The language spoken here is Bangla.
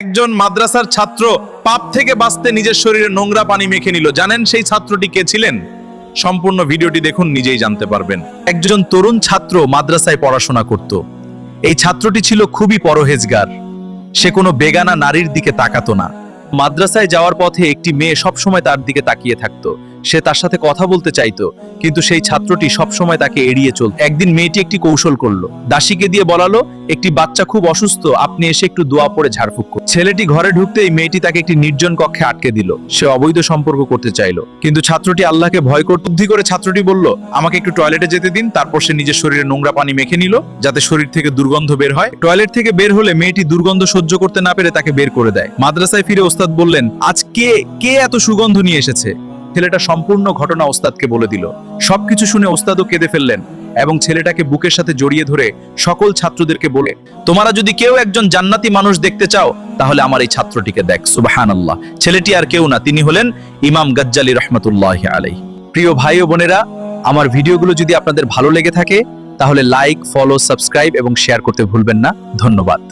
একজন মাদ্রাসার ছাত্র পাপ থেকে বাঁচতে নিজের শরীরে নোংরা পানি মেখে নিল। জানেন সেই ছাত্রটি কে ছিলেন? সম্পূর্ণ ভিডিওটি দেখুন, নিজেই জানতে পারবেন। একজন তরুণ ছাত্র মাদ্রাসায় পড়াশোনা করত। এই ছাত্রটি ছিল খুবই পরহেজগার। সে কোনো বেগানা নারীর দিকে তাকাতো না। মাদ্রাসায় যাওয়ার পথে একটি মেয়ে সবসময় তার দিকে তাকিয়ে থাকতো। সে তার সাথে কথা বলতে চাইতো, কিন্তু সেই ছাত্রটি সবসময় তাকে এড়িয়ে চলত। একদিন মেয়েটি একটি কৌশল করলো। দাসীকে দিয়ে বলালো, একটি বাচ্চা খুব অসুস্থ, আপনি এসে একটু দোয়া পড়ে ঝাড়ফুঁক করুন। ছেলেটি ঘরে ঢুকতেই মেয়েটি তাকে একটি নির্জন কক্ষে আটকে দিল। সে অবৈধ সম্পর্ক করতে চাইলো, কিন্তু ছাত্রটি আল্লাহকে ভয় করতে বুদ্ধি করে ছাত্রটি বলল, আমাকে একটু টয়লেটে যেতে দিন। তারপর সে নিজের শরীরে নোংরা পানি মেখে নিল, যাতে শরীর থেকে দুর্গন্ধ বের হয়। টয়লেট থেকে বের হলে মেয়েটি দুর্গন্ধ সহ্য করতে না পেরে তাকে বের করে দেয়। মাদ্রাসায় ফিরে ওস্তাদ বললেন, আজ কে এত সুগন্ধ নিয়ে এসেছে? ছেলেটা সম্পূর্ণ ঘটনা ওস্তাদকে বলে দিল। সবকিছু শুনে ওস্তাদও কেঁদে ফেললেন এবং ছেলেটাকে বুকের সাথে জড়িয়ে ধরে সকল ছাত্রদেরকে বলে, তোমরা যদি কেউ একজন জান্নাতি মানুষ দেখতে চাও, তাহলে আমার এই ছাত্রটিকে দেখ। সুবহানাল্লাহ। ছেলেটি আর কেউ না, তিনি হলেন ইমাম গাজ্জালি রহমতুল্লাহি আলাইহি। প্রিয় ভাই ও বোনেরা, আমার ভিডিওগুলো যদি আপনাদের ভালো লেগে থাকে, তাহলে লাইক, ফলো, সাবস্ক্রাইব এবং শেয়ার করতে ভুলবেন না। ধন্যবাদ।